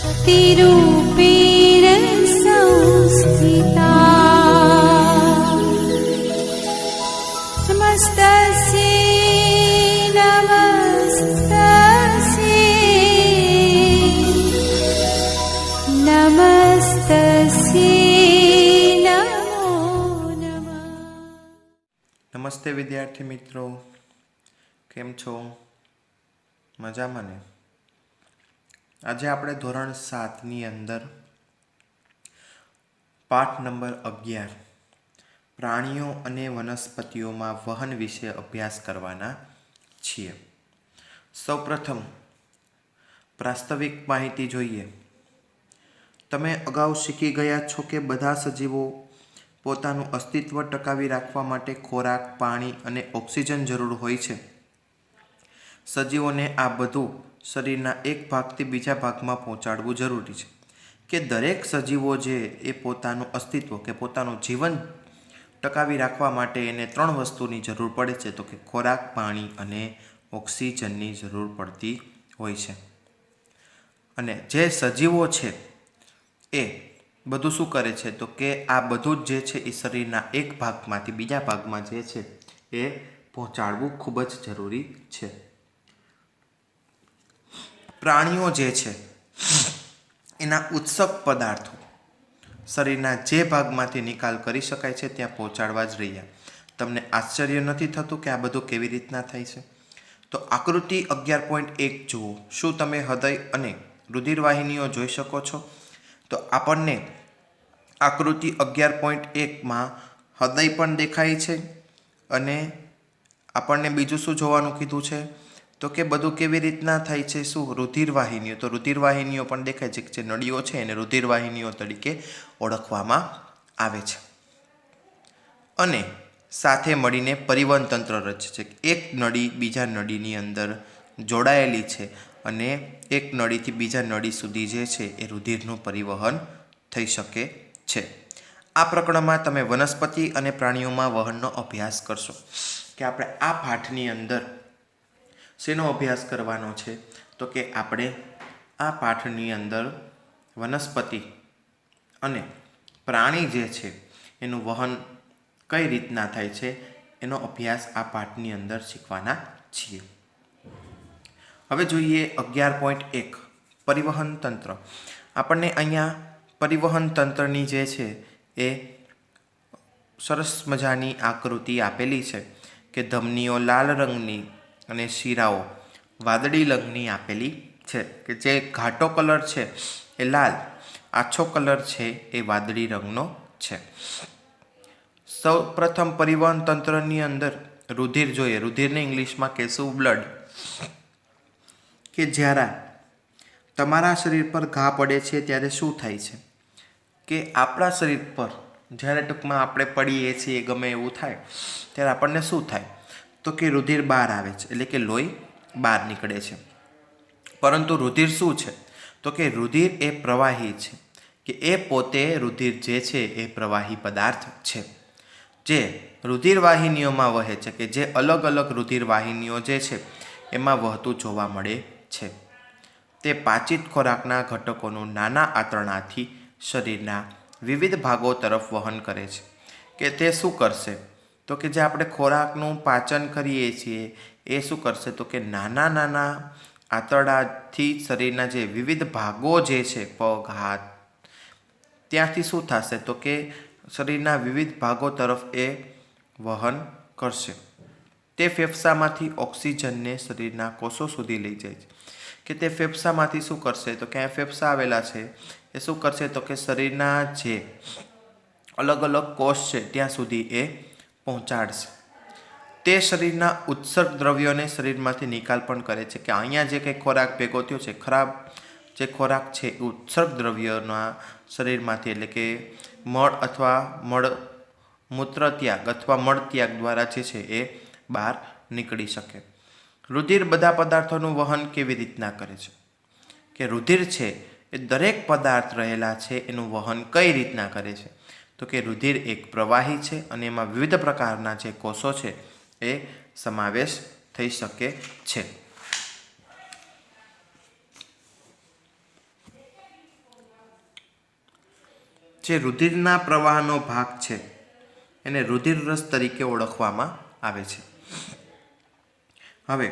शक्तिरूपेण संस्थिता नमस्तस्यै नमस्तस्यै नमो नमः। नमस्ते विद्यार्थी मित्रों, केम छो? मजामां ने? आज આપણે ધોરણ 7 ની અંદર પાઠ નંબર 11 પ્રાણીઓ અને વનસ્પતિઓમાં વહન વિશે અભ્યાસ કરવાના છીએ। સૌપ્રથમ પ્રાસ્તવિક માહિતી જોઈએ। તમે અગાઉ શીખી ગયા છો કે બધા સજીવો પોતાનું અસ્તિત્વ ટકાવી રાખવા માટે ખોરાક, પાણી અને ઓક્સિજન જરૂર હોય છે। સજીવોને આ બધું શરીરના એક ભાગથી બીજા ભાગમાં પહોંચાડવું જરૂરી છે કે દરેક સજીવો જે એ પોતાનું અસ્તિત્વ કે પોતાનું જીવન ટકાવી રાખવા માટે એને 3 વસ્તુની જરૂર પડે છે, તો કે ખોરાક, પાણી અને ઓક્સિજનની જરૂર પડતી હોય છે। અને જે સજીવો છે એ બધું શું કરે છે, તો કે આ બધું જ જે છે એ શરીરના એક ભાગમાંથી બીજા ભાગમાં જે છે એ પહોંચાડવું ખૂબ જ જરૂરી છે। પ્રાણીઓ જે છે એના ઉત્સક પદાર્થો શરીરના જે ભાગમાંથી નિકાલ કરી શકાય છે ત્યાં પહોંચાડવા જ રહ્યા। તમને આશ્ચર્ય નથી થતું કે આ બધું કેવી રીતના થાય છે? તો આકૃતિ 11.1 જુઓ। શું તમે હૃદય અને રુધિરવાહિનીઓ જોઈ શકો છો? તો આપણને આકૃતિ 11.1માં હૃદય પણ દેખાય છે અને આપણને બીજું શું જોવાનું કીધું છે, તો કે બધું કેવી રીતના થાય છે? શું? રુધિરવાહિનીઓ। તો રુધિરવાહિનીઓ પણ દેખાય છે, જે નળીઓ છે એને રુધિરવાહિનીઓ તરીકે ઓળખવામાં આવે છે। અને સાથે મળીને પરિવહન તંત્ર રચે છે। એક નળી બીજા નળીની અંદર જોડાયેલી છે અને એક નળીથી બીજા નળી સુધી જે છે એ રુધિરનું પરિવહન થઈ શકે છે। આ પ્રકરણમાં તમે વનસ્પતિ અને પ્રાણીઓમાં વહનનો અભ્યાસ કરશો કે આપણે આ પાઠની અંદર શેનો અભ્યાસ કરવાનો છે, તો કે આપણે આ પાઠની અંદર વનસ્પતિ અને પ્રાણી જે છે એનું વહન કઈ રીતના થાય છે એનો અભ્યાસ આ પાઠની અંદર શીખવાના છીએ। હવે જોઈએ 11.1 પરિવહન તંત્ર। આપણને અહીંયા પરિવહન તંત્રની જે છે એ સરસ મજાની આકૃતિ આપેલી છે કે ધમનીઓ લાલ રંગની અને શિરાઓ વાદળી રંગની આપેલી છે, કે જે ઘાટો કલર છે એ લાલ, આછો કલર છે એ વાદળી રંગનો છે। સૌ પ્રથમ પરિવહન તંત્રની અંદર રુધિર જોઈએ। રુધિરને ઇંગ્લિશમાં કહેશું બ્લડ, કે જ્યારે તમારા શરીર પર ઘા પડે છે ત્યારે શું થાય છે કે આપણા શરીર પર જ્યારે ટૂંકમાં આપણે પડીએ છીએ, ગમે એવું થાય ત્યારે આપણને શું થાય, તો કે રુધિર બહાર આવે છે, એટલે કે લોહી બહાર નીકળે છે। પરંતુ રુધિર શું છે, તો કે રુધિર એ પ્રવાહી છે, કે એ પોતે રુધિર જે છે એ પ્રવાહી પદાર્થ છે જે રુધિરવાહિનીઓમાં વહે છે, કે જે અલગ અલગ રુધિરવાહિનીઓ જે છે એમાં વહતું જોવા મળે છે। તે પાચિત ખોરાકના ઘટકોનું નાના આંતરડાથી શરીરના વિવિધ ભાગો તરફ વહન કરે છે। કે તે શું કરશે, તો કે જે આપણે ખોરાકનું પાચન કરીએ છીએ એ શું કરશે, તો કે નાના નાના આંતરડાથી શરીરના જે વિવિધ ભાગો જે છે, પગ, હાથ, ત્યાંથી શું થશે, તો કે શરીરના વિવિધ ભાગો તરફ એ વહન કરશે। તે ફેફસામાંથી ઓક્સિજનને શરીરના કોષો સુધી લઈ જાય છે, કે તે ફેફસામાંથી શું કરશે, તો કે આ ફેફસા આવેલા છે એ શું કરશે, તો કે શરીરના જે અલગ અલગ કોષ છે ત્યાં સુધી એ પહોંચાડશે। તે શરીરના ઉત્સર્ગ દ્રવ્યોને શરીરમાંથી નિકાલ પણ કરે છે, કે અહીંયા જે કંઈ ખોરાક ભેગો થયો છે, ખરાબ જે ખોરાક છે એ ઉત્સર્ગ દ્રવ્યોના શરીરમાંથી, એટલે કે મળ અથવા મૂત્ર ત્યાગ અથવા મળ ત્યાગ દ્વારા જે છે એ બહાર નીકળી શકે। રુધિર બધા પદાર્થોનું વહન કેવી રીતના કરે છે, કે રુધિર છે એ દરેક પદાર્થ રહેલા છે એનું વહન કઈ રીતના કરે છે, તો કે રુધિર એક પ્રવાહી છે અને એમાં વિવિધ પ્રકારના જે કોષો છે એ સમાવેશ થઈ શકે છે। જે રુધિરના પ્રવાહનો ભાગ છે એને રુધિર રસ તરીકે ઓળખવામાં આવે છે. હવે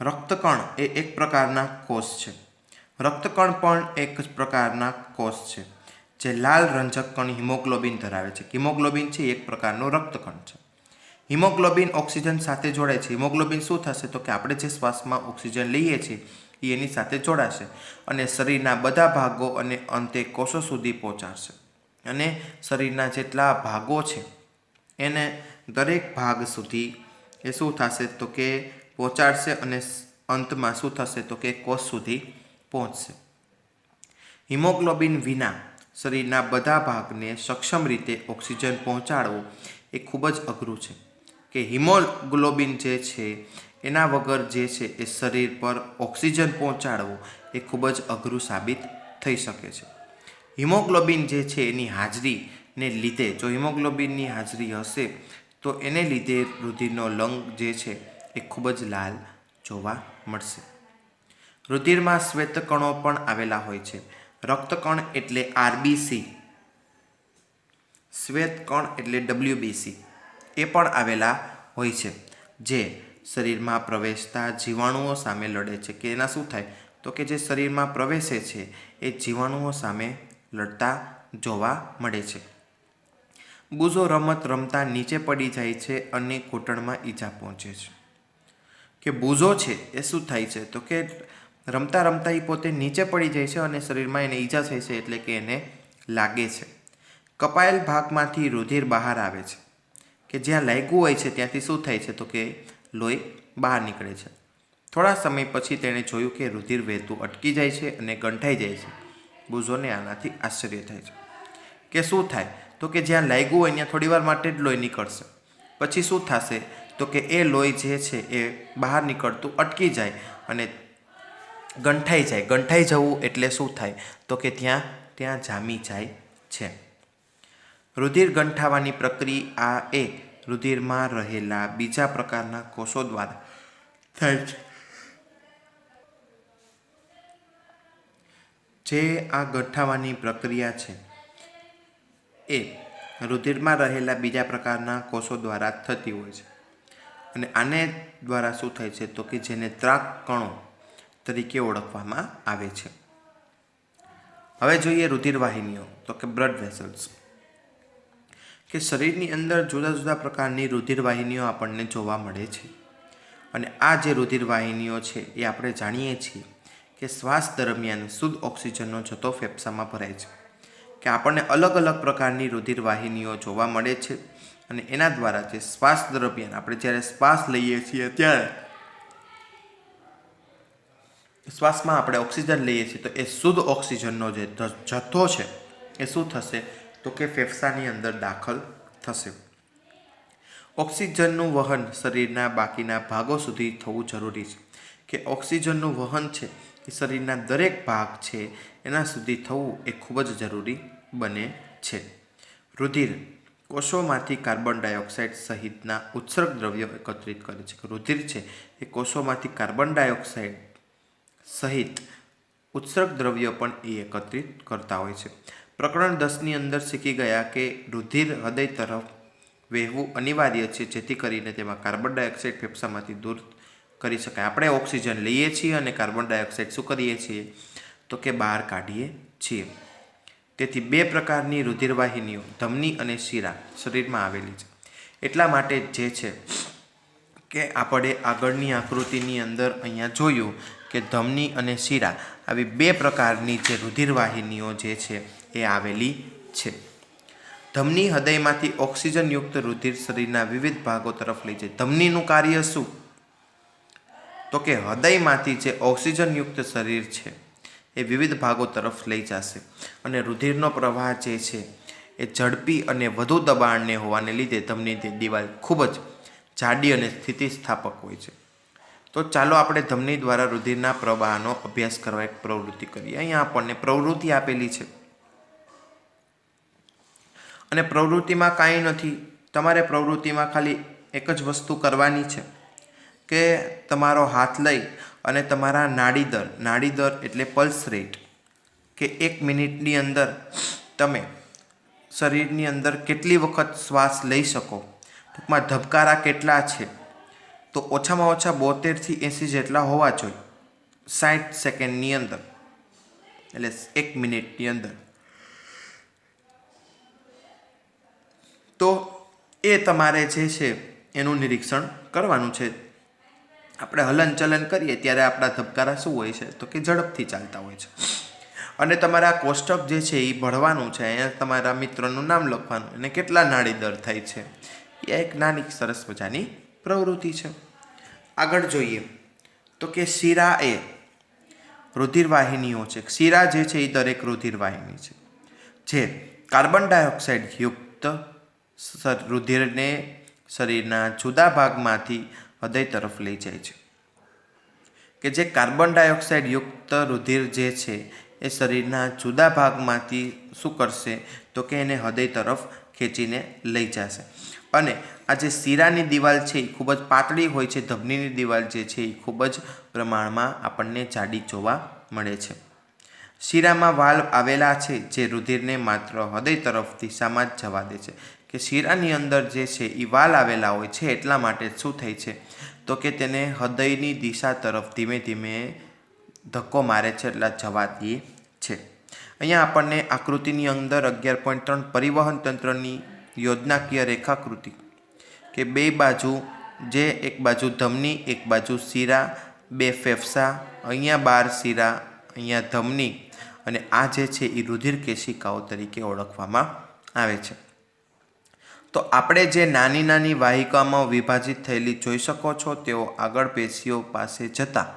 રક્તકણ એ એક પ્રકારના કોષ છે. રક્તકણ પણ એક જ પ્રકારના કોષ છે જે લાલ રંજક કણ હિમોગ્લોબિન ધરાવે છે. હિમોગ્લોબિન છે એક પ્રકારનો રક્તકણ છે. હિમોગ્લોબિન ઓક્સિજન સાથે જોડાય છે. હિમોગ્લોબિન શું થશે તો કે આપણે જે શ્વાસમાં ઓક્સિજન લઈએ છીએ એ એની સાથે જોડાશે અને શરીરના બધા ભાગો અને અંતે કોષો સુધી પહોંચાડશે. અને શરીરના જેટલા ભાગો છે એને દરેક ભાગ સુધી એ શું થશે તો કે પહોંચાડશે અને અંતમાં શું થશે તો કે કોષ સુધી પહોંચશે. હિમોગ્લોબિન વિના શરીરના બધા ભાગને સક્ષમ રીતે ઓક્સિજન પહોંચાડવું એ ખૂબ જ અઘરું છે. કે હિમોગ્લોબિન જે છે એના વગર જે છે એ શરીર પર ઓક્સિજન પહોંચાડવું એ ખૂબ જ અઘરું સાબિત થઈ શકે છે. હિમોગ્લોબિન જે છે એની હાજરીને લીધે, જો હિમોગ્લોબિનની હાજરી હશે તો એને લીધે રુધિરનો રંગ જે છે એ ખૂબ જ લાલ જોવા મળશે. રુધિરમાં શ્વેતકણો પણ આવેલા હોય છે. રક્તકણ એટલે RBC, શ્વેતકણ એટલે WBC એ પણ આવેલા હોય છે જે શરીરમાં પ્રવેશતા જીવાણુઓ સામે લડે છે. કે એના શું થાય તો કે જે શરીરમાં પ્રવેશે છે એ જીવાણુઓ સામે લડતા જોવા મળે છે. બુઝો રમત રમતા નીચે પડી જાય છે અને ઘૂંટણમાં ઈજા પહોંચે છે. કે બુઝો છે એ શું થાય છે તો કે રમતા રમતા એ પોતે નીચે પડી જાય છે અને શરીરમાં એને ઈજા થાય છે એટલે કે એને લાગે છે. કપાયેલ ભાગમાંથી રુધિર બહાર આવે છે. કે જ્યાં લાગ્યું હોય છે ત્યાંથી શું થાય છે તો કે લોહી બહાર નીકળે છે. થોડા સમય પછી તેણે જોયું કે રુધિર વહેતું અટકી જાય છે અને ગંઠાઈ જાય છે. બુઝોને આનાથી આશ્ચર્ય થાય છે કે શું થાય તો કે જ્યાં લાગ્યું હોય ત્યાં થોડીવાર માટે જ લોહી નીકળશે. પછી શું થશે તો કે એ લોહી જે છે એ બહાર નીકળતું અટકી જાય અને ગંઠાઈ જાય. ગંઠાઈ જવું એટલે શું થાય તો કે ત્યાં જામી જાય છે. રુધિર ગંઠાવાની પ્રક્રિયા એ રુધિરમાં રહેલા બીજા પ્રકારના કોષો દ્વારા થાય છે. જે આ ગંઠાવાની પ્રક્રિયા છે એ રુધિરમાં રહેલા બીજા પ્રકારના કોષો દ્વારા થતી હોય છે. અને આને દ્વારા શું થાય છે તો કે જેને ત્રાક કણો તરીકે ઓળખવામાં આવે છે. હવે જોઈએ રુધિરવાહિનીઓ તો કે બ્લડ વેસલ્સ. કે શરીરની અંદર જુદા જુદા પ્રકારની રુધિરવાહિનીઓ આપણને જોવા મળે છે. અને આ જે રુધિરવાહિનીઓ છે એ આપણે જાણીએ છીએ કે શ્વાસ દરમિયાન શુદ્ધ ઓક્સિજનનો જથ્થો ફેફસામાં ભરાય છે. કે આપણને અલગ અલગ પ્રકારની રુધિરવાહિનીઓ જોવા મળે છે અને એના દ્વારા જે શ્વાસ દરમિયાન આપણે જ્યારે શ્વાસ લઈએ છીએ ત્યારે શ્વાસમાં આપણે ઓક્સિજન લઈએ છીએ તો એ શુદ્ધ ઓક્સિજનનો જે જથ્થો છે એ શું થશે તો કે ફેફસાની અંદર દાખલ થશે. ઓક્સિજનનું વહન શરીરના બાકીના ભાગો સુધી થવું જરૂરી છે. કે ઓક્સિજનનું વહન છે એ શરીરના દરેક ભાગ છે એના સુધી થવું એ ખૂબ જ જરૂરી બને છે. રુધિર કોષોમાંથી કાર્બન ડાયોક્સાઇડ સહિતના ઉત્સર્ગ દ્રવ્યો એકત્રિત કરે છે. રુધિર છે એ કોષોમાંથી કાર્બન ડાયોક્સાઇડ સહિત ઉત્સર્ગ દ્રવ્યો પણ એ એકત્રિત કરતા હોય છે. પ્રકરણ 10ની અંદર શીખી ગયા કે રુધિર હૃદય તરફ વહેવું અનિવાર્ય છે જેથી કરીને તેમાં કાર્બન ડાયોક્સાઇડ ફેફસામાંથી દૂર કરી શકાય. આપણે ઓક્સિજન લઈએ છીએ અને કાર્બન ડાયોક્સાઇડ શું કરીએ છીએ તો કે બહાર કાઢીએ છીએ. તેથી બે પ્રકારની રુધિરવાહિનીઓ ધમની અને શિરા શરીરમાં આવેલી છે. એટલા માટે જે છે કે આપણે આગળની આકૃતિની અંદર અહીંયા જોયું કે ધમની અને શિરા આવી બે પ્રકારની જે રુધિરવાહિનીઓ જે છે એ આવેલી છે. ધમની હૃદયમાંથી ઓક્સિજનયુક્ત રુધિર શરીરના વિવિધ ભાગો તરફ લઈ જાય. ધમનીનું કાર્ય શું તો કે હૃદયમાંથી જે ઓક્સિજનયુક્ત શરીર છે એ વિવિધ ભાગો તરફ લઈ જશે અને રુધિરનો પ્રવાહ જે છે એ ઝડપી અને વધુ દબાણને હોવાને લીધે ધમની દિવાલ ખૂબ જ જાડી અને સ્થિતિસ્થાપક હોય છે. તો ચાલો આપણે ધમની દ્વારા રુધિરના પ્રવાહનો અભ્યાસ કરવા એક પ્રવૃત્તિ કરીએ. અહીંયા આપણને પ્રવૃત્તિ આપેલી છે અને પ્રવૃત્તિમાં કાંઈ નથી. તમારે પ્રવૃત્તિમાં ખાલી એક જ વસ્તુ કરવાની છે કે તમારો હાથ લઈ અને તમારા નાડી દર એટલે પલ્સ રેટ કે 1 મિનિટની અંદર તમે શરીરની અંદર કેટલી વખત શ્વાસ લઈ શકો, ટૂંકમાં ધબકારા કેટલા છે, તો ઓછામાં ઓછા 72 થી 80 જેટલા હોવા જોઈએ 60 સેકન્ડની અંદર, એટલે 1 મિનિટની અંદર. તો એ તમારે જે છે એનું નિરીક્ષણ કરવાનું છે. આપણે હલનચલન કરીએ ત્યારે આપણા ધબકારા શું હોય છે, તો કે ઝડપથી ચાલતા હોય છે. અને તમારા કોષ્ટક જે છે એ ભરવાનું છે. અહીંયા તમારા મિત્રનું નામ લખવાનું અને કેટલા નાડી દર થાય છે, એ એક નાની સરસ મજાની પ્રવૃત્તિ છે. આગળ જોઈએ તો કે શિરા એ રુધિરવાહિનીઓ છે. શિરા જે છે એ દરેક રુધિરવાહિની છે જે કાર્બન ડાયોક્સાઇડ યુક્ત રુધિરને શરીરના જુદા ભાગમાંથી હૃદય તરફ લઈ જાય છે. કે જે કાર્બન ડાયોક્સાઇડ યુક્ત રુધિર જે છે એ શરીરના જુદા ભાગમાંથી શું કરશે, તો કે એને હૃદય તરફ ખેંચીને લઈ જશે. અને આ જે શિરાની દિવાલ છે એ ખૂબ જ પાતળી હોય છે. ધમનીની દિવાલ જે છે એ ખૂબ જ પ્રમાણમાં આપણને જાડી જોવા મળે છે. શિરામાં વાલ્વ આવેલા છે જે રુધિરને માત્ર હૃદય તરફ દિશામાં જ જવા દે છે. કે શિરાની અંદર જે છે એ વાલ્વ આવેલા હોય છે એટલા માટે શું થાય છે, તો કે તેને હૃદયની દિશા તરફ ધીમે ધીમે ધક્કો મારે છે એટલે જવા દે છે. અહીંયા આપણને આકૃતિની અંદર 11.3 પરિવહન તંત્રની યોજનાકીય રેખાકૃતિ કે બે બાજુ, જે એક બાજુ ધમની એક બાજુ શિરા, બે ફેફસા, અહીંયા 12 શિરા, અહીંયા ધમની, અને આ જે છે એ રુધિર કેશિકાઓ તરીકે ઓળખવામાં આવે છે. તો આપણે જે નાની નાની વાહિકામાં વિભાજિત થયેલી જોઈ શકો છો, તેઓ આગળ પેશીઓ પાસે જતા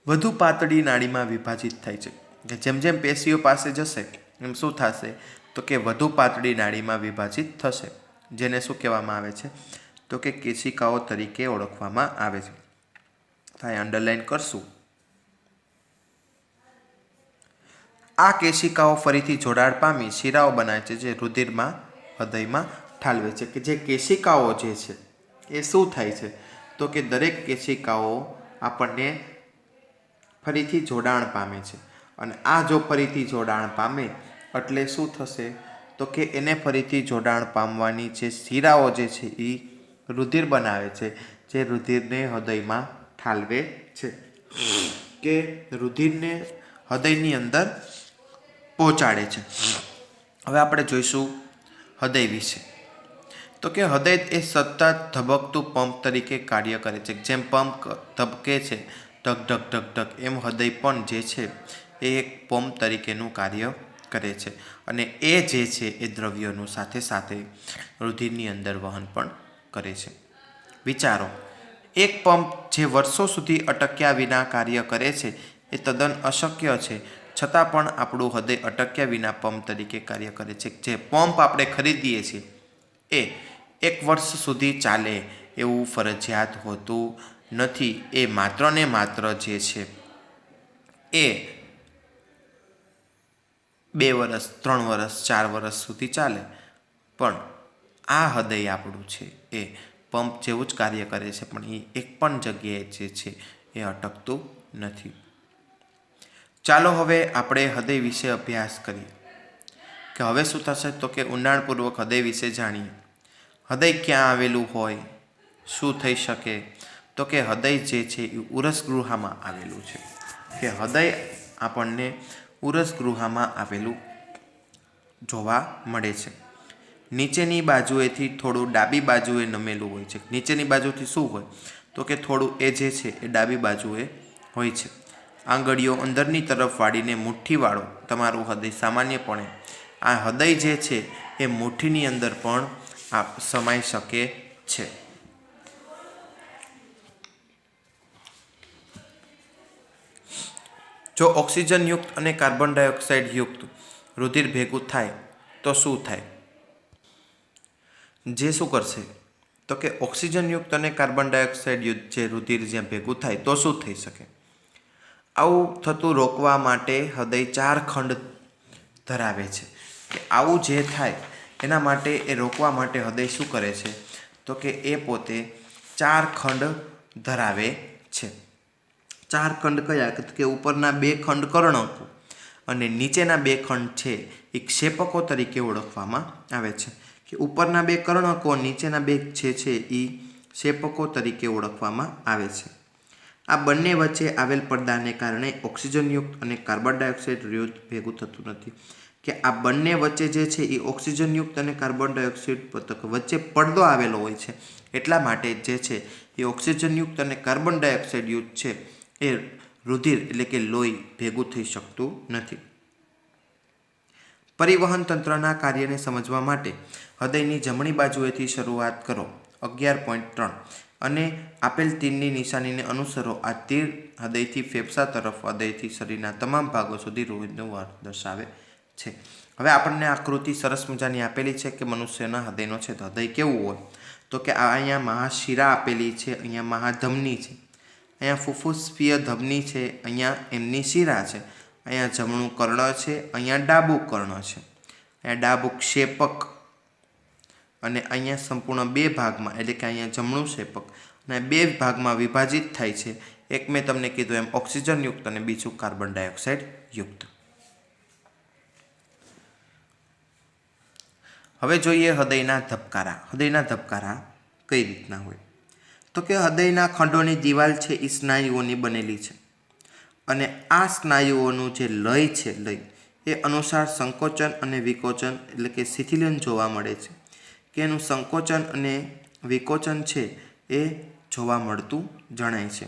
વધુ પાતળી નાડીમાં વિભાજિત થાય છે. કે જેમ જેમ પેશીઓ પાસે જશે એમ શું થશે, તો કે વધુ પાતળી નાડીમાં વિભાજિત થશે, જેને શું કહેવામાં આવે છે, તો કે કેશિકાઓ તરીકે ઓળખવામાં આવે છે. અહીં અંડરલાઈન કરશું. આ કેશિકાઓ ફરીથી જોડાણ પામી શિરાઓ બનાવે છે જે રુધિરમાં હૃદયમાં ઠાલવે છે. કે જે કેશિકાઓ જે છે એ શું થાય છે, તો કે દરેક કેશિકાઓ આપણને ફરીથી જોડાણ પામે છે. અને આ જો ફરીથી જોડાણ પામે એટલે શું થશે, તો કે એને ફરીથી જોડાણ પામવાની જે શિરાઓ જે છે એ રુધિર બનાવે છે, જે રુધિરને હૃદયમાં ઠાલવે છે, કે રુધિરને હૃદયની અંદર પહોંચાડે છે. હવે આપણે જોઈશું હૃદય વિશે. તો કે હૃદય એ સતત ધબકતું પંપ તરીકે કાર્ય કરે છે. જેમ પંપ ધબકે છે ધક ધક ધક ધક, એમ હૃદય પણ જે છે એ એક પંપ તરીકેનું કાર્ય કરે છે. અને એ જે છે એ દ્રવ્યોનું સાથે સાથે રુધિરની અંદર વહન પણ કરે છે. વિચારો, એક પંપ જે વર્ષો સુધી અટક્યા વિના કાર્ય કરે છે એ તદ્દન અશક્ય છે, છતાં પણ આપણું હૃદય અટક્યા વિના પંપ તરીકે કાર્ય કરે છે. જે પંપ આપણે ખરીદીએ છીએ એ 1 વર્ષ સુધી ચાલે એવું ફરજિયાત હોતું નથી. એ માત્ર ને માત્ર જે છે એ 2 વર્ષ 3 વર્ષ 4 વર્ષ સુધી ચાલે. પણ આ હૃદય આપણું છે એ પંપ જેવું જ કાર્ય કરે છે, પણ એ એક પણ જગ્યાએ જે છે એ અટકતું નથી. ચાલો હવે આપણે હૃદય વિશે અભ્યાસ કરીએ. કે હવે શું થશે, તો કે ઊંડાણપૂર્વક હૃદય વિશે જાણીએ. હૃદય ક્યાં આવેલું હોય, શું થઈ શકે, તો કે હૃદય જે છે એ ઉરસગૃહમાં આવેલું છે. કે હૃદય આપણને ઉરસગૃહમાં આવેલું જોવા મળે છે. નીચેની બાજુએથી થોડું ડાબી બાજુએ નમેલું હોય છે. નીચેની બાજુથી શું હોય, તો કે થોડું એ જે છે એ ડાબી બાજુએ હોય છે. આંગળીઓ અંદરની તરફ વાળીને મુઠ્ઠીવાળો તમારું હૃદય સામાન્યપણે આ હૃદય જે છે એ મુઠ્ઠીની અંદર પણ સમાઈ શકે છે. જો ઓક્સિજનયુક્ત અને કાર્બન ડાયોક્સાઇડ યુક્ત રુધિર ભેગું થાય તો શું થાય? જે શું કરશે, તો કે ઓક્સિજનયુક્ત અને કાર્બન ડાયોક્સાઇડ યુક્ત જે રુધિર જ્યાં ભેગું થાય તો શું થઈ શકે? આવું થતું રોકવા માટે હૃદય 4 ખંડ ધરાવે છે. કે આવું જે થાય એના માટે એ રોકવા માટે હૃદય શું કરે છે, તો કે એ પોતે 4 ખંડ ધરાવે છે. 4 ખંડ કયા, કે ઉપરના 2 ખંડ કર્ણકો અને નીચેના બે ખંડ છે એ ક્ષેપકો તરીકે ઓળખવામાં આવે છે. કે ઉપરના બે કર્ણકો, નીચેના બે છે એ ક્ષેપકો તરીકે ઓળખવામાં આવે છે. આ બંને વચ્ચે આવેલ પડદાને કારણે ઓક્સિજનયુક્ત અને કાર્બન ડાયોક્સાઇડ યુક્ત ભેગું થતું નથી. કે આ બંને વચ્ચે જે છે એ ઓક્સિજનયુક્ત અને કાર્બન ડાયોક્સાઇડ વચ્ચે પડદો આવેલો હોય છે. એટલા માટે જે છે એ ઓક્સિજનયુક્ત અને કાર્બન ડાયોક્સાઇડ યુક્ત છે એ રુધિર એટલે કે લોહી ભેગું થઈ શકતું નથી. પરિવહન તંત્રના કાર્યને સમજવા માટે હૃદયની જમણી બાજુએથી શરૂઆત કરો. 11.3 અને આપેલ તીરની નિશાનીને અનુસરો. આ તીર હૃદયથી ફેફસા તરફ, હૃદયથી શરીરના તમામ ભાગો સુધી રોજનું વહન દર્શાવે છે. હવે આપણને આકૃતિ સરસ મજાની આપેલી છે કે મનુષ્યના હૃદયનો છે. તો હૃદય કેવું હોય? તો કે અહીંયા મહાશિરા આપેલી છે, અહીંયા મહાધમની છે, અહીંયા ફુફુસ્ફીય ધમની છે, અહીંયા એમની શિરા છે, અહીંયા જમણું કર્ણ છે, અહીંયા ડાબું કર્ણ છે, અહીંયા ડાબું ક્ષેપક અને અહીંયા સંપૂર્ણ બે ભાગમાં એટલે કે અહીંયા જમણું ક્ષેપક અને બે ભાગમાં વિભાજિત થાય છે. એક મેં તમને કીધું એમ ઓક્સિજનયુક્ત અને બીજું કાર્બન ડાયોક્સાઇડ યુક્ત. હવે જોઈએ હૃદયના ધબકારા. હૃદયના ધબકારા કઈ રીતના હોય? તો કે હૃદયના ખંડોની દિવાલ છે એ સ્નાયુઓની બનેલી છે અને આ સ્નાયુઓનું જે લય છે, લય એ અનુસાર સંકોચન અને વિકોચન એટલે કે શિથિલન જોવા મળે છે. કે એનું સંકોચન અને વિકોચન છે એ જોવા મળતું જણાય છે.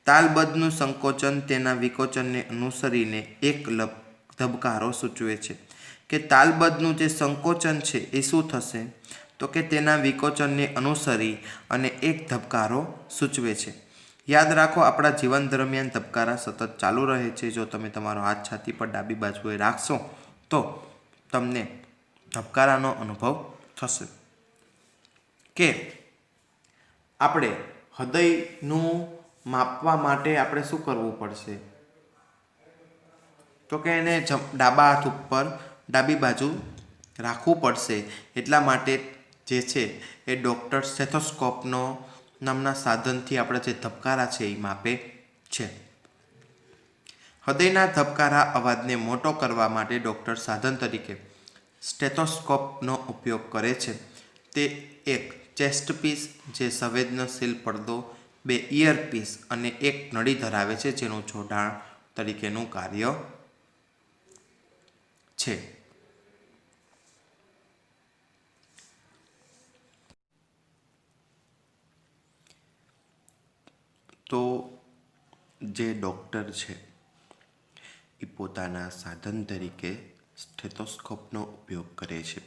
તાલબદ્ધનું સંકોચન તેના વિકોચનને અનુસરીને એક ધબકારો સૂચવે છે. કે તાલબદ્ધનું જે સંકોચન છે એ શું થશે? તો કે તેના વિકોચનને અનુસરી અને એક ધબકારો સૂચવે છે. યાદ રાખો, આપણા જીવન દરમિયાન ધબકારા સતત ચાલુ રહે છે. જો તમે તમારો હાથ છાતી પર ડાબી બાજુએ રાખશો તો તમને ધબકારાનો અનુભવ થશે. કે આપણે હૃદયનું માપવા માટે આપણે શું કરવું પડશે? તો કે એને ડાબા હાથ ઉપર ડાબી બાજુ રાખવું પડશે. એટલા માટે જે છે એ ડૉક્ટર સ્ટેથોસ્કોપનો નામના સાધનથી આપણે જે ધબકારા છે એ માપે છે. હૃદયના ધબકારા અવાજને મોટો કરવા માટે ડૉક્ટર સાધન તરીકે સ્ટેથોસ્કોપનો ઉપયોગ કરે છે. તે એક ચેસ્ટ પીસ જે સંવેદનશીલ પડદો, બે ઇયરપીસ અને એક નળી ધરાવે છે જેનું જોડાણ તરીકેનું કાર્ય છે. તો જે ડૉક્ટર છે એ પોતાના સાધન તરીકે સ્ટેથોસ્કોપનો ઉપયોગ કરે છે.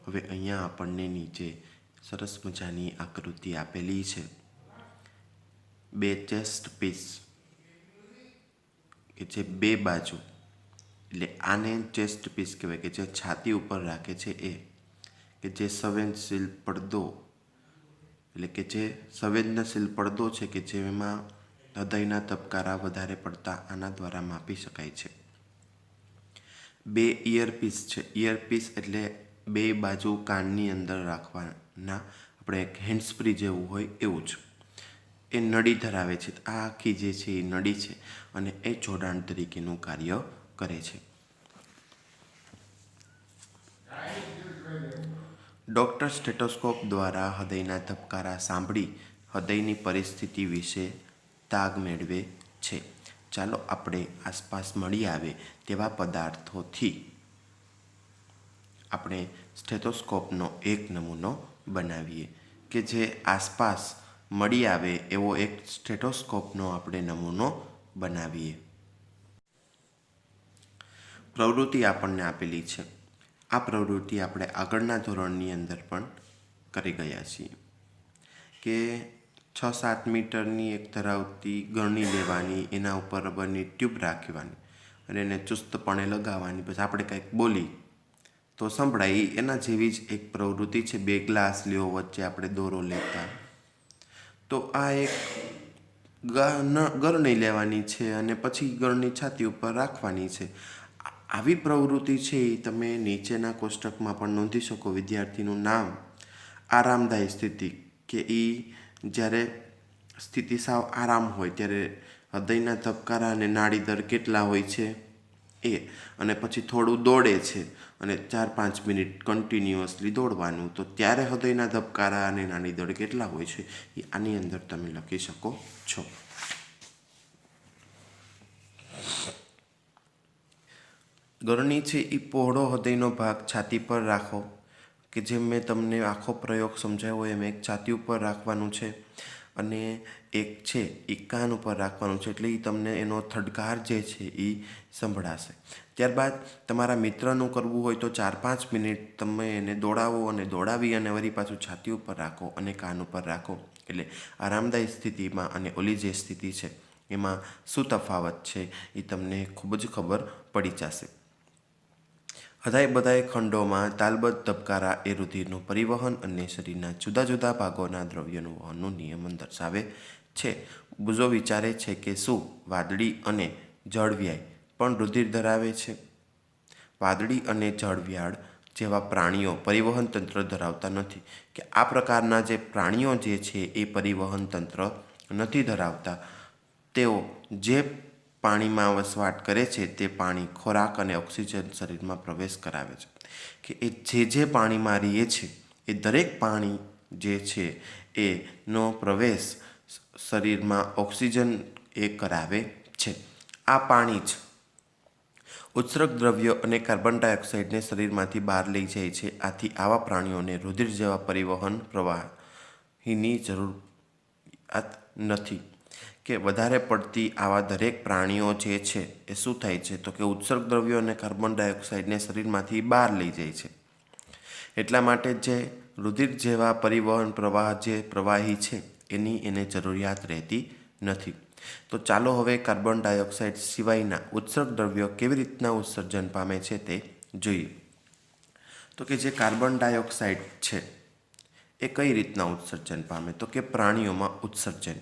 હવે અહીંયા આપણને નીચે સરસ મજાની આકૃતિ આપેલી છે. બે ચેસ્ટ પીસ કે જે બે બાજુ એટલે આને ચેસ્ટ પીસ કહેવાય કે જે છાતી ઉપર રાખે છે એ, કે જે સંવેદનશીલ પડદો એટલે કે જે સંવેદનશીલ પડદો છે કે જેમાં હૃદયના ધબકારા વધારે પડતા આના દ્વારા માપી શકાય છે. બે ઇયરપીસ છે. ઇયરપીસ એટલે બે બાજુ કાનની અંદર રાખવાના, આપણે એક હેન્ડસ્પ્રી જેવું હોય એવું જ. એ નળી ધરાવે છે. આ આખી જે છે એ નળી છે અને એ જોડાણ તરીકેનું કાર્ય કરે છે. ડૉક્ટર સ્ટેથોસ્કોપ દ્વારા હૃદયના ધબકારા સાંભળી હૃદયની પરિસ્થિતિ વિશે તાગ મેળવે છે. ચાલો આપણે આસપાસ મળી આવે તેવા પદાર્થોથી આપણે સ્ટેથોસ્કોપનો એક નમૂનો બનાવીએ. કે જે આસપાસ મળી આવે એવો એક સ્ટેથોસ્કોપનો આપણે નમૂનો બનાવીએ. પ્રવૃત્તિ આપણને આપેલી છે. આ પ્રવૃત્તિ આપણે આગળના ધોરણની અંદર પણ કરી ગયા છીએ. કે 6-7 મીટરની એક ધરાવતી ગરણી લેવાની, એના ઉપર રબરની ટ્યુબ રાખવાની અને એને ચુસ્તપણે લગાવવાની. પછી આપણે કંઈક બોલી તો સંભળાય. એના જેવી જ એક પ્રવૃત્તિ છે. 2 ગ્લાસ લ્યો, વચ્ચે આપણે દોરો લેતા. તો આ એક ગરણી લેવાની છે અને પછી ગરણી છાતી ઉપર રાખવાની છે. આવી પ્રવૃત્તિ છે એ તમે નીચેના કોષ્ટકમાં પણ નોંધી શકો. વિદ્યાર્થીનું નામ, આરામદાયી સ્થિતિ, કે એ જ્યારે સ્થિતિ સાવ આરામ હોય ત્યારે હૃદયના ધબકારા અને નાડી દર કેટલા હોય છે, એ અને પછી થોડું દોડે છે અને 4-5 મિનિટ કન્ટિન્યુઅસલી દોડવાનું, તો ત્યારે હૃદયના ધબકારા અને નાડી દોડ કેટલા હોય છે એ આની અંદર તમે લખી શકો છો. ગરણી છે એ પહોળો હૃદયનો ભાગ છાતી પર રાખો, કે જેમ મેં તમને આખો પ્રયોગ સમજાવ્યો એમ એક છાતી ઉપર રાખવાનું છે અને એક છે એ કાન ઉપર રાખવાનું છે, એટલે એ તમને એનો થડકાર જે છે એ સંભળાશે. ત્યારબાદ તમારા મિત્રનું કરવું હોય તો 4-5 મિનિટ તમે એને દોડાવો અને દોડાવી અને વળી પાછું છાતી ઉપર રાખો અને કાન ઉપર રાખો, એટલે આરામદાયી સ્થિતિમાં અને ઓલી જે સ્થિતિ છે એમાં શું તફાવત છે એ તમને ખૂબ જ ખબર પડી જશે. બધાય ખંડોમાં તાલબદ્ધ ધબકારા એ રુધિરનું પરિવહન અને શરીરના જુદા જુદા ભાગોના દ્રવ્યનું વહનનું નિયમન દર્શાવે છે. બુઝો વિચારે છે કે શું વાદળી અને જળવ્યાય પણ રુધિર ધરાવે છે? વાદળી અને જળવ્યાળ જેવા પ્રાણીઓ પરિવહન તંત્ર ધરાવતા નથી, કે આ પ્રકારના જે પ્રાણીઓ જે છે એ પરિવહન તંત્ર નથી ધરાવતા. તેઓ જે પાણીમાં વસવાટ કરે છે તે પાણી ખોરાક અને ઓક્સિજન શરીરમાં પ્રવેશ કરાવે છે, કે એ જે પાણીમાં રહે છે એ દરેક પાણી જે છે એનો પ્રવેશ શરીરમાં ઓક્સિજન એ કરાવે છે. આ પાણી જ ઉત્સર્ગ દ્રવ્યો અને કાર્બન ડાયોક્સાઇડને શરીરમાંથી બહાર લઈ જાય છે. આથી આવા પ્રાણીઓને રુધિર જેવા પરિવહન પ્રવાહીની જરૂરિયાત નથી, કે વધારે પડતી આવા દરેક પ્રાણીઓ જે છે એ શું થાય છે તો કે ઉત્સર્ગ દ્રવ્યો અને કાર્બન ડાયોક્સાઇડને શરીરમાંથી બહાર લઈ જાય છે. એટલા માટે જે રુધિર જેવા પરિવહન પ્રવાહ જે પ્રવાહી છે એની એને જરૂરિયાત રહેતી નથી. તો ચાલો હવે કાર્બન ડાયોક્સાઇડ સિવાયના ઉત્સર્ગ દ્રવ્યો કેવી રીતના ઉત્સર્જન પામે છે તે જોઈએ. તો કે જે કાર્બન ડાયોક્સાઇડ છે એ કઈ રીતના ઉત્સર્જન પામે, તો કે પ્રાણીઓમાં ઉત્સર્જન.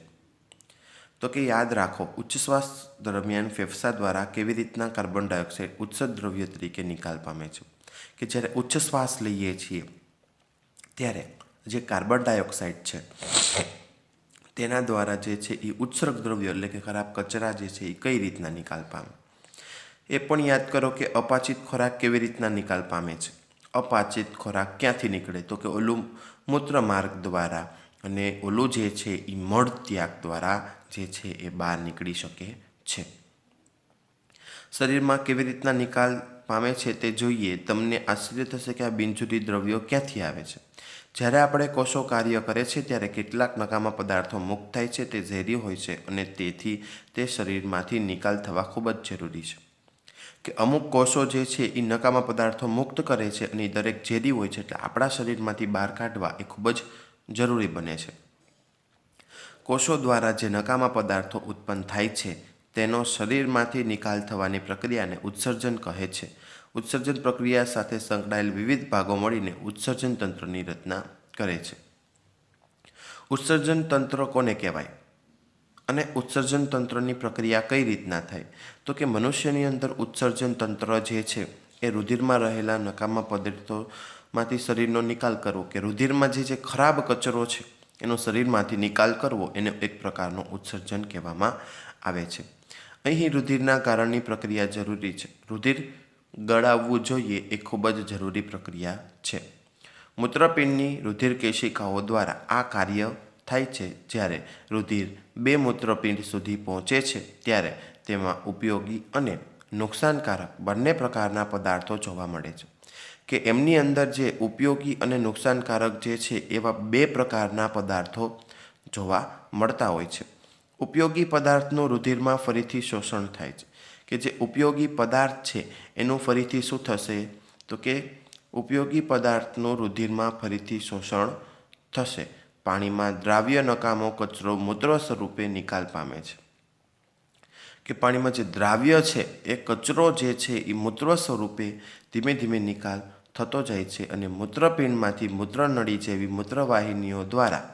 તો કે યાદ રાખો, ઉચ્ચ શ્વાસ દરમિયાન ફેફસા દ્વારા કેવી રીતના કાર્બન ડાયોક્સાઇડ ઉત્સર્ગ દ્રવ્ય તરીકે નિકાલ પામે છે, કે જ્યારે ઉચ્ચ શ્વાસ લઈએ છીએ ત્યારે જે કાર્બન ડાયોક્સાઇડ છે તેના દ્વારા જે છે એ ઉત્સર્ગ દ્રવ્યો એટલે કે ખરાબ કચરા જે છે એ કઈ રીતના નિકાલ પામે. એ પણ યાદ કરો કે અપાચિત ખોરાક કેવી રીતના નિકાલ પામે છે. અપાચિત ખોરાક ક્યાંથી નીકળે, તો કે ઓલું મૂત્ર માર્ગ દ્વારા, અને ઓલું જે છે એ મળ ત્યાગ દ્વારા જે છે એ બહાર નીકળી શકે છે. શરીરમાં કેવી રીતના નિકાલ પામે છે તે જોઈએ. તમને આશ્ચર્ય થશે કે આ બિનજરૂરી દ્રવ્યો ક્યાંથી આવે છે. જ્યારે આપણે કોષો કાર્ય કરે છે ત્યારે કેટલાક નકામા પદાર્થો મુક્ત થાય છે, તે ઝેરી હોય છે અને તેથી તે શરીરમાંથી નિકાલ થવા ખૂબ જ જરૂરી છે. કે અમુક કોષો જે છે એ નકામા પદાર્થો મુક્ત કરે છે અને દરેક ઝેરી હોય છે, એટલે આપણા શરીરમાંથી બહાર કાઢવા એ ખૂબ જ જરૂરી બને છે. કોષો દ્વારા જે નકામા પદાર્થો ઉત્પન્ન થાય છે તેનો શરીરમાંથી નિકાલ થવાની પ્રક્રિયાને ઉત્સર્જન કહે છે. ઉત્સર્જન પ્રક્રિયા સાથે સંકળાયેલ વિવિધ ભાગો મળીને ઉત્સર્જન તંત્રની રચના કરે છે. ઉત્સર્જન તંત્ર કોને કહેવાય અને ઉત્સર્જન તંત્રની પ્રક્રિયા કઈ રીતના થાય, તો કે મનુષ્યની અંદર ઉત્સર્જન તંત્ર જે છે એ રુધિરમાં રહેલા નકામા પદાર્થોમાંથી શરીરનો નિકાલ કરવો, કે રુધિરમાં જે ખરાબ કચરો છે એનો શરીરમાંથી નિકાલ કરવો, એને એક પ્રકારનું ઉત્સર્જન કહેવામાં આવે છે. અહીં રુધિરના કારણની પ્રક્રિયા જરૂરી છે. રુધિર ગળાવવું જોઈએ એ ખૂબ જ જરૂરી પ્રક્રિયા છે. મૂત્રપિંડની રુધિર કેશિકાઓ દ્વારા આ કાર્ય થાય છે. જ્યારે રુધિર બે મૂત્રપિંડ સુધી પહોંચે છે ત્યારે તેમાં ઉપયોગી અને નુકસાનકારક બંને પ્રકારના પદાર્થો જોવા મળે છે, કે એમની અંદર જે ઉપયોગી અને નુકસાનકારક જે છે એવા બે પ્રકારના પદાર્થો જોવા મળતા હોય છે. ઉપયોગી પદાર્થનું રુધિરમાં ફરીથી શોષણ થાય છે, કે જે ઉપયોગી પદાર્થ છે એનું ફરીથી શું થશે, તો કે ઉપયોગી પદાર્થનું રુધિરમાં ફરીથી શોષણ થશે. પાણીમાં દ્રાવ્ય નકામો કચરો મૂત્ર સ્વરૂપે નિકાલ પામે છે, કે પાણીમાં જે દ્રાવ્ય છે એ કચરો જે છે એ મૂત્ર સ્વરૂપે ધીમે ધીમે નિકાલ થતો જાય છે અને મૂત્રપિંડમાંથી મૂત્રનળી જેવી મૂત્રવાહિનીઓ દ્વારા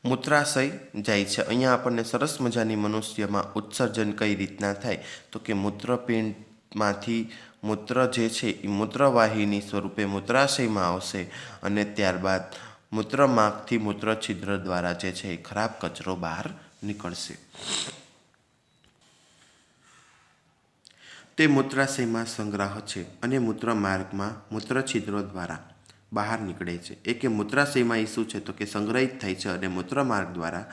મૂત્રાશય જાય છે. અહીંયા આપણને સરસ મજાની મનુષ્યમાં ઉત્સર્જન કઈ રીતના થાય, તો કે મૂત્રપિંડમાંથી મૂત્ર જે છે એ મૂત્રવાહિની સ્વરૂપે મૂત્રાશયમાં આવશે અને ત્યારબાદ મૂત્રમાર્ગથી મૂત્રછિદ્ર દ્વારા જે છે એ ખરાબ કચરો બહાર નીકળશે. તે મૂત્રાશયમાં સંગ્રહ છે અને મૂત્રમાર્ગમાં મૂત્રછિદ્રો દ્વારા બહાર નીકળે છે. એ કે મૂત્રાશયમાં એ શું છે તો કે સંગ્રહિત થાય છે અને મૂત્રમાર્ગ દ્વારા,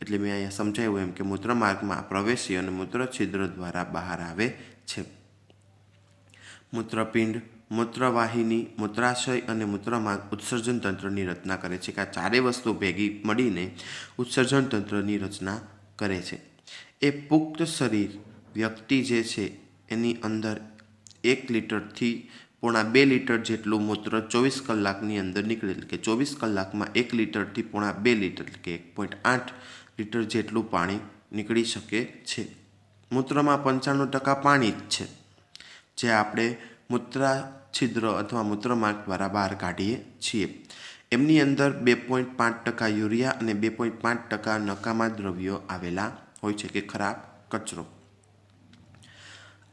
એટલે મેં અહીંયા સમજાવ્યું એમ કે મૂત્રમાર્ગમાં પ્રવેશી અને મૂત્રછિદ્ર દ્વારા બહાર આવે છે. મૂત્રપિંડ, મૂત્રવાહિની, મૂત્રાશય અને મૂત્રમાર્ગ ઉત્સર્જન તંત્રની રચના કરે છે. કે આ ચારેય વસ્તુ ભેગી મળીને ઉત્સર્જન તંત્રની રચના કરે છે. એ પુખ્ત શરીર વ્યક્તિ જે છે એની અંદર 1 લીટરથી 1.5 લીટર જેટલું મૂત્ર 24 કલાકની અંદર નીકળે. એટલે કે 24 કલાકમાં 1 લીટરથી 1.5 લીટર એટલે કે 1.8 લીટર જેટલું પાણી નીકળી શકે છે. મૂત્રમાં 95% પાણી જ છે, જે આપણે મૂત્રાછિદ્ર અથવા મૂત્રમાર્ગ દ્વારા બહાર કાઢીએ છીએ. એમની અંદર 2.5% યુરિયા અને 2.5% નકામા દ્રવ્યો આવેલા હોય છે કે ખરાબ કચરો.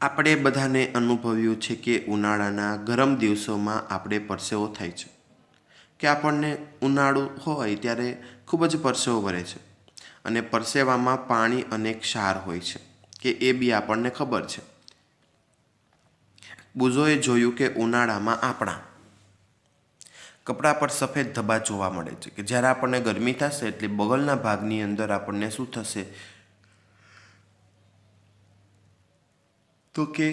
આપણે બધાને અનુભવ્યું છે કે ઉનાળાના ગરમ દિવસોમાં આપણે પરસેવો થાય છે, કે આપણને ઉનાળું હોય ત્યારે ખૂબ જ પરસેવો વળે છે અને પરસેવામાં પાણી અને ક્ષાર હોય છે, કે એ બી આપણને ખબર છે. બુઝોએ જોયું કે ઉનાળામાં આપણા કપડા પર સફેદ ધબ્બા જોવા મળે છે, કે જ્યારે આપણને ગરમી થશે એટલે બગલના ભાગની અંદર આપણને શું થશે તો કે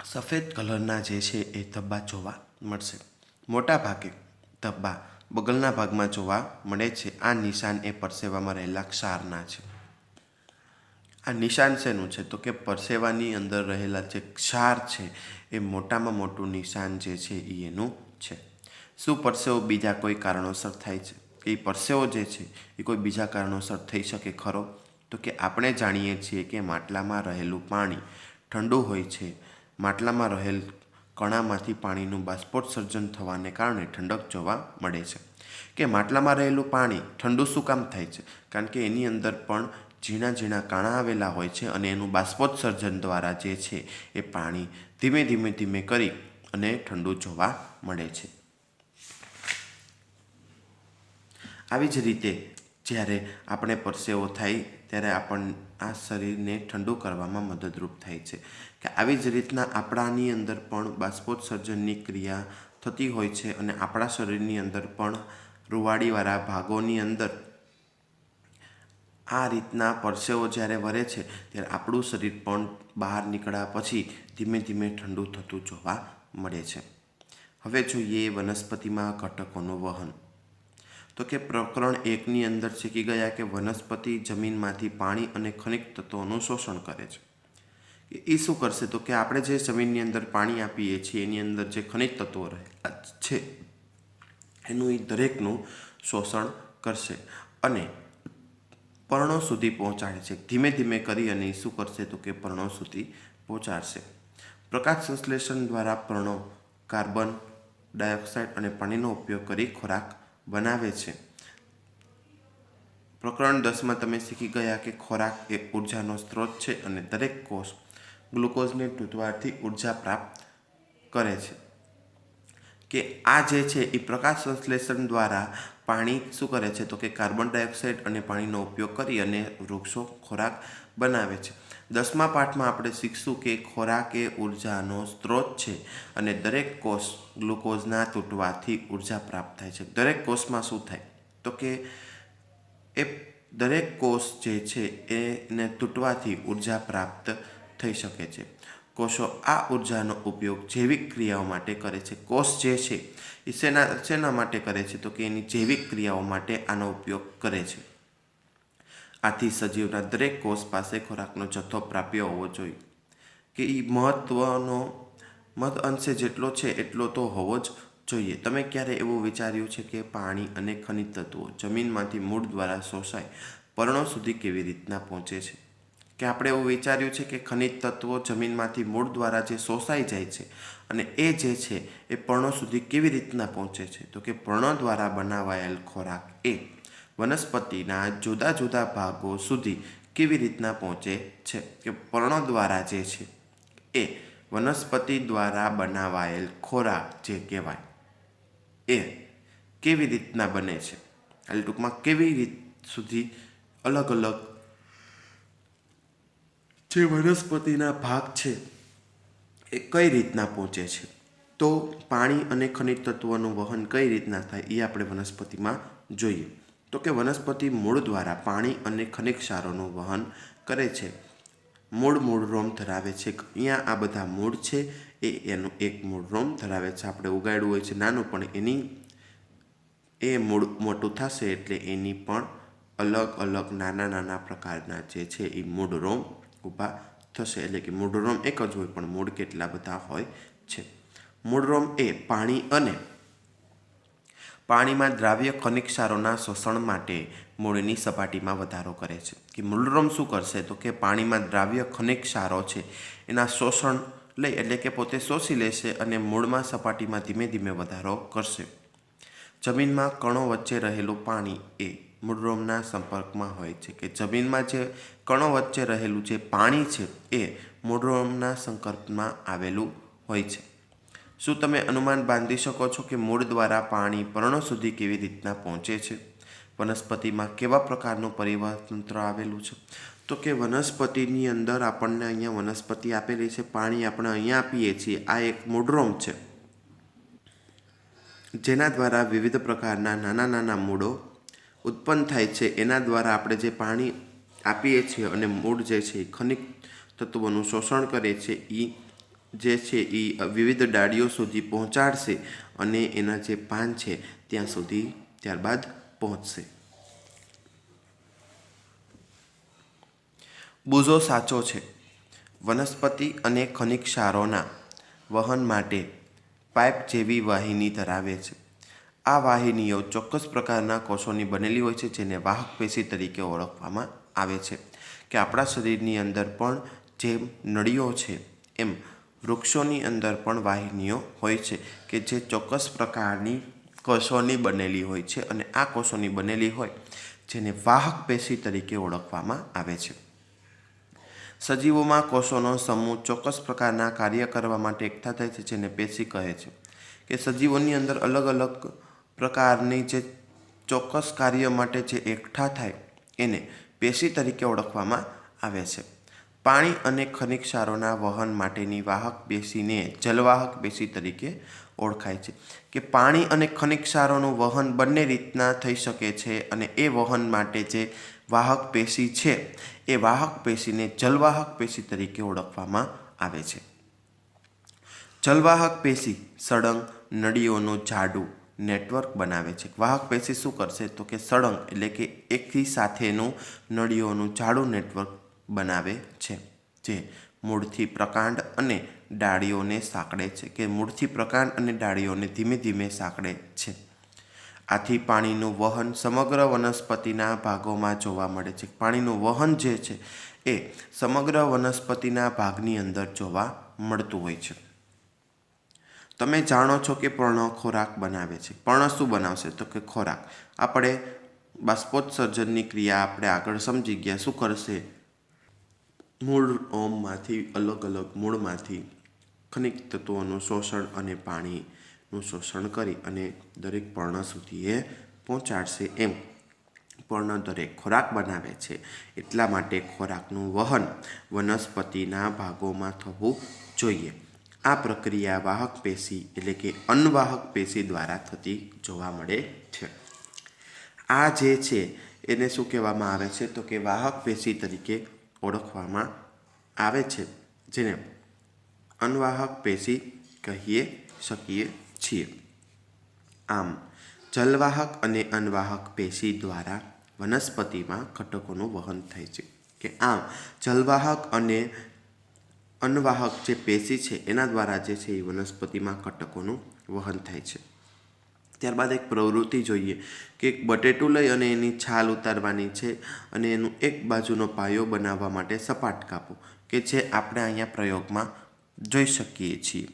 સફેદ કલરના જે છે એ ધબ્બા જોવા મળશે. મોટા ભાગે ધબ્બા બગલના ભાગમાં જોવા મળે છે. આ નિશાન એ પરસેવામાં રહેલા ક્ષારના છે. આ નિશાન શેનું છે તો કે પરસેવાની અંદર રહેલા જે ક્ષાર છે એ મોટામાં મોટું નિશાન જે છે એ એનું છે. શું પરસેવો બીજા કોઈ કારણોસર થાય છે? એ પરસેવો જે છે એ કોઈ બીજા કારણોસર થઈ શકે ખરો? તો કે આપણે જાણીએ છીએ કે માટલામાં રહેલું પાણી ઠંડુ હોય છે. માટલામાં રહેલ કણામાંથી પાણીનું બાષ્પોત્સર્જન થવાને કારણે ઠંડક જોવા મળે છે. કે માટલામાં રહેલું પાણી ઠંડુ શું કામ થાય છે? કારણ કે એની અંદર પણ ઝીણા ઝીણા કાણા આવેલા હોય છે અને એનું બાષ્પોત્સર્જન દ્વારા જે છે એ પાણી ધીમે ધીમે ધીમે કરી અને ઠંડુ જોવા મળે છે. આવી જ રીતે જ્યારે આપણે પરસેવો થાય ત્યારે આપણને આ શરીરને ઠંડુ કરવામાં મદદરૂપ થાય છે. કે આવી જ રીતના આપણાની અંદર પણ બાષ્પોત્સર્જનની ક્રિયા થતી હોય છે અને આપણા શરીરની અંદર પણ રૂવાડીવાળા ભાગોની અંદર આ રીતના પરસેવો જ્યારે વળે છે ત્યારે આપણું શરીર પણ બહાર નીકળ્યા પછી ધીમે ધીમે ઠંડુ થતું જોવા મળે છે. હવે જોઈએ વનસ્પતિમાં ઘટકોનું વહન. તો કે પ્રકરણ 1ની અંદર શીખી ગયા કે વનસ્પતિ જમીનમાંથી પાણી અને ખનિજ તત્વોનું શોષણ કરે છે. એ શું કરશે તો કે આપણે જે જમીનની અંદર પાણી આપીએ છીએ એની અંદર જે ખનિજ તત્વો રહેલા છે એનું એ દરેકનું શોષણ કરશે અને પર્ણો સુધી પહોંચાડે છે. ધીમે ધીમે કરી અને શું કરશે તો કે પર્ણો સુધી પહોંચાડશે. પ્રકાશ સંશ્લેષણ દ્વારા પર્ણો કાર્બન ડાયોક્સાઇડ અને પાણીનો ઉપયોગ કરી ખોરાક બનાવે છે. પ્રકરણ 10માં તમે શીખી ગયા કે ખોરાક એ ઉર્જાનો સ્ત્રોત છે અને દરેક કોષ ગ્લુકોઝને તૂટવાથી ઉર્જા પ્રાપ્ત કરે છે. કે આ જે છે એ પ્રકાશ સંશ્લેષણ દ્વારા પાણી શું કરે છે તો કે કાર્બન ડાયોક્સાઇડ અને પાણીનો ઉપયોગ કરી અને વૃક્ષો ખોરાક બનાવે છે. 10મા પાઠમાં આપણે શીખશું કે ખોરાક એ ઉર્જાનો સ્ત્રોત છે અને દરેક કોષ ગ્લુકોઝના તૂટવાથી ઉર્જા પ્રાપ્ત થાય છે. દરેક કોષમાં શું થાય તો કે એ દરેક કોષ જે છે એને તૂટવાથી ઉર્જા પ્રાપ્ત થઈ શકે છે. કોષો આ ઉર્જાનો ઉપયોગ જૈવિક ક્રિયાઓ માટે કરે છે. કોષ જે છે એ શેના માટે કરે છે તો કે એની જૈવિક ક્રિયાઓ માટે આનો ઉપયોગ કરે છે. આથી સજીવના દરેક કોષ પાસે ખોરાકનો જથ્થો પ્રાપ્ય હોવો જોઈએ. કે એ મહદ અંશે જેટલો છે એટલો તો હોવો જ જોઈએ. તમે ક્યારે એવું વિચાર્યું છે કે પાણી અને ખનિજ તત્વો જમીનમાંથી મૂળ દ્વારા શોષાય પર્ણો સુધી કેવી રીતના પહોંચે છે? કે આપણે એવું વિચાર્યું છે કે ખનિજ તત્વો જમીનમાંથી મૂળ દ્વારા જે શોષાઈ જાય છે અને એ જે છે એ પર્ણો સુધી કેવી રીતના પહોંચે છે? તો કે પર્ણો દ્વારા બનાવાયેલ ખોરાક એ વનસ્પતિના જુદા જુદા ભાગો સુધી કેવી રીતના પહોંચે છે? કે પર્ણો દ્વારા જે છે એ વનસ્પતિ દ્વારા બનાવાયેલ ખોરાક જે કહેવાય એ કેવી રીતના બને છે, એટલે ટૂંકમાં કેવી રીત સુધી અલગ અલગ જે વનસ્પતિના ભાગ છે એ કઈ રીતના પહોંચે છે? તો પાણી અને ખનિજ તત્વોનું વહન કઈ રીતના થાય એ આપણે વનસ્પતિમાં જોઈએ. તો કે વનસ્પતિ મૂળ દ્વારા પાણી અને ખનિજ ક્ષારોનું વહન કરે છે. મૂળ રોમ ધરાવે છે. અહીંયા આ બધા મૂળ છે એ એનું એક મૂળ રોમ ધરાવે છે. આપણે ઉગાડ્યું હોય છે નાનું, પણ એ મૂળ મોટું થશે એટલે એની પણ અલગ અલગ નાના પ્રકારના જે છે એ મૂળ રોમ ઊભા થશે. એટલે કે મૂળ રોમ એક જ હોય પણ મૂળ કેટલા બધા હોય છે. મૂળ રોમ એ પાણી અને પાણીમાં દ્રાવ્ય ખનિજ ક્ષારોના શોષણ માટે મૂળની સપાટીમાં વધારો કરે છે. કે મૂળરોમ શું કરશે? તો કે પાણીમાં દ્રાવ્ય ખનિજ ક્ષારો છે એના શોષણ લઈ, એટલે કે પોતે શોષી લેશે અને મૂળમાં સપાટીમાં ધીમે ધીમે વધારો કરશે. જમીનમાં કણો વચ્ચે રહેલું પાણી એ મૂળરોમના સંપર્કમાં હોય છે. કે જમીનમાં જે કણો વચ્ચે રહેલું જે પાણી છે એ મૂળરોમના સંપર્કમાં આવેલું હોય છે. શું તમે અનુમાન બાંધી શકો છો કે મૂળ દ્વારા પાણી પર્ણો સુધી કેવી રીતના પહોંચે છે? વનસ્પતિમાં કેવા પ્રકારનું પરિવર્તન આવેલું છે? તો કે વનસ્પતિની અંદર આપણને અહીંયા વનસ્પતિ આપેલી છે, પાણી આપણે અહીંયા આપીએ છીએ. આ એક મૂળરોમ છે જેના દ્વારા વિવિધ પ્રકારના નાના મૂળો ઉત્પન્ન થાય છે. એના દ્વારા આપણે જે પાણી આપીએ છીએ અને મૂળ જે છે એ ખનિજ તત્વોનું શોષણ કરે છે. જે છે એ વિવિધ ડાળીઓ સુધી પહોંચાડશે અને એના જે પાન છે ત્યાં સુધી ત્યારબાદ પહોંચશે. બુઝો સાચો છે. વનસ્પતિ અને ખનિજ ક્ષારોના વહન માટે પાઇપ જેવી વાહિની ધરાવે છે. આ વાહિનીઓ ચોક્કસ પ્રકારના કોષોની બનેલી હોય છે જેને વાહક પેશી તરીકે ઓળખવામાં આવે છે. કે આપણા શરીરની અંદર પણ જે નળીઓ છે એમ વૃક્ષોની અંદર પણ વાહિનીઓ હોય છે કે જે ચોક્કસ પ્રકારની કોષોની બનેલી હોય છે અને આ કોષોની બનેલી હોય જેને વાહક પેશી તરીકે ઓળખવામાં આવે છે. સજીવોમાં કોષોનો સમૂહ ચોક્કસ પ્રકારના કાર્ય કરવા માટે એકઠા થાય છે જેને પેશી કહે છે. કે સજીવોની અંદર અલગ અલગ પ્રકારની જે ચોક્કસ કાર્ય માટે જે એકઠા થાય એને પેશી તરીકે ઓળખવામાં આવે છે. પાણી અને ખનિજ ક્ષારોના વહન માટેની વાહક પેશીને જલવાહક પેશી તરીકે ઓળખાય છે. કે પાણી અને ખનિજ ક્ષારોનું વહન બંને રીતના થઈ શકે છે અને એ વહન માટે જે વાહક પેશી છે એ વાહક પેશીને જલવાહક પેશી તરીકે ઓળખવામાં આવે છે. જલવાહક પેશી સળંગ નળીઓનું જાડું નેટવર્ક બનાવે છે. વાહક પેશી શું કરશે? તો કે સળંગ એટલે કે એકી સાથેનું નળીઓનું જાડું નેટવર્ક બનાવે છે જે મૂળથી પ્રકાંડ અને ડાળીઓને સાંકળે છે. કે મૂળથી પ્રકાંડ અને ડાળીઓને ધીમે ધીમે સાંકળે છે. આથી પાણીનું વહન સમગ્ર વનસ્પતિના ભાગોમાં જોવા મળે છે. પાણીનું વહન જે છે એ સમગ્ર વનસ્પતિના ભાગની અંદર જોવા મળતું હોય છે. તમે જાણો છો કે પર્ણો ખોરાક બનાવે છે. પર્ણ શું બનાવશે? તો કે ખોરાક. આપણે બાષ્પોત્સર્જનની ક્રિયા આપણે આગળ સમજી ગયા. શું કરશે? મૂળમાંથી અલગ અલગ મૂળમાંથી ખનિજ તત્વોનું શોષણ અને પાણીનું શોષણ કરી અને દરેક પર્ણ સુધી એ પહોંચાડશે. એમ પર્ણ દરેક ખોરાક બનાવે છે. એટલા માટે ખોરાકનું વહન વનસ્પતિના ભાગોમાં થવું જોઈએ. આ પ્રક્રિયા વાહક પેશી એટલે કે અન્નવાહક પેશી દ્વારા થતી જોવા મળે છે. આ જે છે એને શું કહેવામાં આવે છે? તો કે વાહક પેશી તરીકે ઓળખવામાં આવે છે જેને અન્નવાહક પેશી કહીએ શકીએ છીએ. આમ જલવાહક અને અન્નવાહક પેશી દ્વારા વનસ્પતિમાં ઘટકોનું વહન થાય છે. કે આમ જલવાહક અને અન્નવાહક જે પેશી છે એના દ્વારા જે છે એ વનસ્પતિમાં ઘટકોનું વહન થાય છે. ત્યારબાદ એક પ્રવૃત્તિ જોઈએ કે એક બટેટું લઈ અને એની છાલ ઉતારવાની છે અને એનું એક બાજુનો પાયો બનાવવા માટે સપાટ કાપો કે જે આપણે અહીંયા પ્રયોગમાં જોઈ શકીએ છીએ.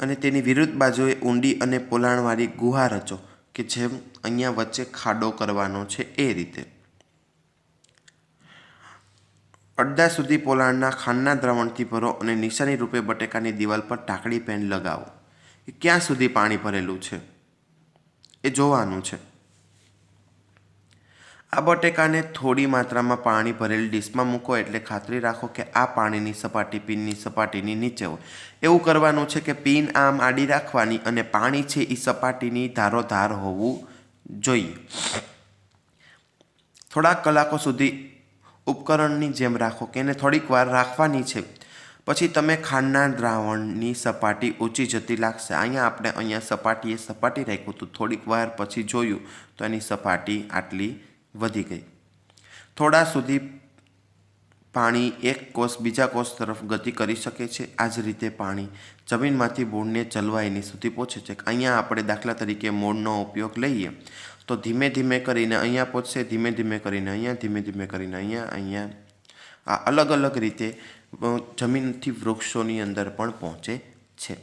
અને તેની વિરુદ્ધ બાજુએ ઊંડી અને પોલાણવાળી ગુહા રચો કે જેમ અહીંયા વચ્ચે ખાડો કરવાનો છે એ રીતે. અડધા સુધી પોલાણના ખાંડના દ્રાવણથી ભરો અને નિશાની રૂપે બટેકાની દિવાલ પર ટાંકડી પેન લગાવો. ક્યાં સુધી પાણી ભરેલું છે એ જોવાનું છે. આ બટેકાને થોડી માત્રામાં પાણી ભરેલી ડીશમાં મૂકો એટલે ખાતરી રાખો કે આ પાણીની સપાટી પિનની સપાટીની નીચે હોય. એવું કરવાનું છે કે પિન આમ આડી રાખવાની અને પાણી છે એ સપાટીની ધારોધાર હોવું જોઈએ. થોડાક કલાકો સુધી ઉપકરણની જેમ રાખો કે એને થોડીક વાર રાખવાની છે. પછી તમે ખાંડના દ્રાવણની સપાટી ઊંચી જતી લાગશે. અહીંયા સપાટી રાખ્યું હતું. થોડીક વાર પછી જોયું તો એની સપાટી આટલી વધી ગઈ. થોડા સુધી પાણી એક કોષ બીજા કોષ તરફ ગતિ કરી શકે છે. આ જ રીતે પાણી જમીનમાંથી મૂળને ચલવાઈની સુધી પહોંચે છે. અહીંયા આપણે દાખલા તરીકે મૂળનો ઉપયોગ લઈએ તો ધીમે ધીમે કરીને અહીંયા પહોંચશે, ધીમે ધીમે કરીને અહીંયા, ધીમે ધીમે કરીને અહીંયા. આ અલગ અલગ રીતે જમીનથી વૃક્ષોની અંદર પણ પહોંચે છે.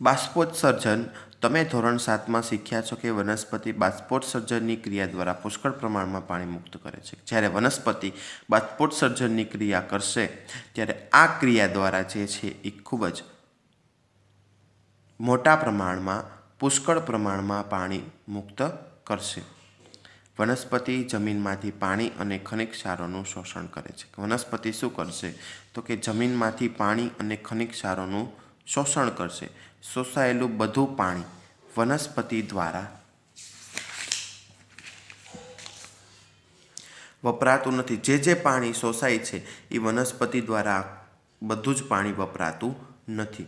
બાષ્પોત્સર્જન. તમે ધોરણ 7માં શીખ્યા છો કે વનસ્પતિ બાષ્પોત્સર્જનની ક્રિયા દ્વારા પુષ્કળ પ્રમાણમાં પાણી મુક્ત કરે છે. જ્યારે વનસ્પતિ બાષ્પોત્સર્જનની ક્રિયા કરશે ત્યારે આ ક્રિયા દ્વારા જે છે એ ખૂબ જ મોટા પ્રમાણમાં પુષ્કળ પ્રમાણમાં પાણી મુક્ત કરશે. વનસ્પતિ જમીનમાંથી પાણી અને ખનિજ ક્ષારોનું શોષણ કરે છે. વનસ્પતિ શું કરશે તો કે જમીનમાંથી પાણી અને ખનિજ ક્ષારોનું શોષણ કરશે. શોષાયેલું બધું પાણી વનસ્પતિ દ્વારા વપરાતું નથી. જે પાણી શોષાય છે એ વનસ્પતિ દ્વારા બધું જ પાણી વપરાતું નથી.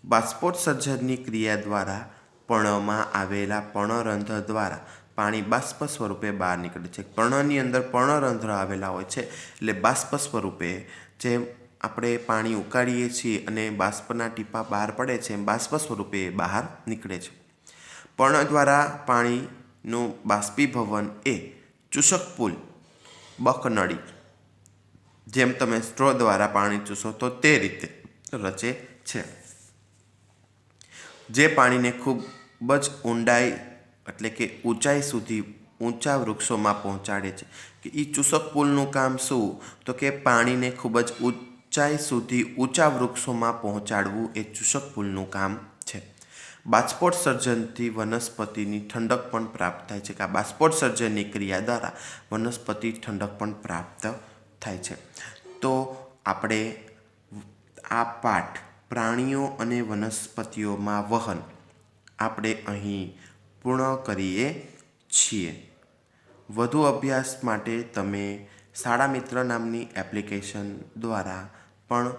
બાષ્પોત્સર્જનની ક્રિયા દ્વારા પર્ણમાં આવેલા પર્ણરંધ્ર દ્વારા પાણી બાષ્પ સ્વરૂપે બહાર નીકળે છે. પર્ણની અંદર પર્ણરંધ્ર આવેલા હોય છે એટલે બાષ્પ સ્વરૂપે જે આપણે પાણી ઉકાળીએ છીએ અને બાષ્પના ટીપા બહાર પડે છે એમ બાષ્પ સ્વરૂપે બહાર નીકળે છે. પર્ણ દ્વારા પાણીનું બાષ્પીભવન એ ચૂષક પુલ બકનળી જેમ તમે સ્ટ્રો દ્વારા પાણી ચૂસો તો તે રીતે રચે છે. જે પાણીને ખૂબ જ ઊંડાઈ એટલે કે ઊંચાઈ સુધી ઊંચા વૃક્ષોમાં પહોંચાડે છે. કે એ ચૂષક પુલનું કામ શું તો કે પાણીને ખૂબ જ ઊંચાઈ સુધી ઊંચા વૃક્ષોમાં પહોંચાડવું એ ચૂષક પુલનું કામ છે. બાષ્પોત્સર્જનથી વનસ્પતિની ઠંડક પણ પ્રાપ્ત થાય છે. કે આ બાષ્પોત્સર્જનની ક્રિયા દ્વારા વનસ્પતિ ઠંડક પણ પ્રાપ્ત થાય છે. તો આપણે આ પાઠ પ્રાણીઓ અને વનસ્પતિઓમાં વહન આપણે અહીં પૂર્ણ કરીએ છીએ. વધુ અભ્યાસ માટે તમે શાળા મિત્ર નામની એપ્લિકેશન દ્વારા પણ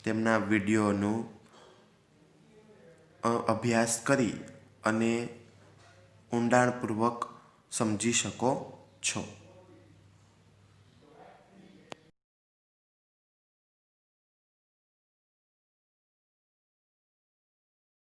તેમના વિડીયોનું અભ્યાસ કરી અને ઊંડાણપૂર્વક સમજી શકો છો.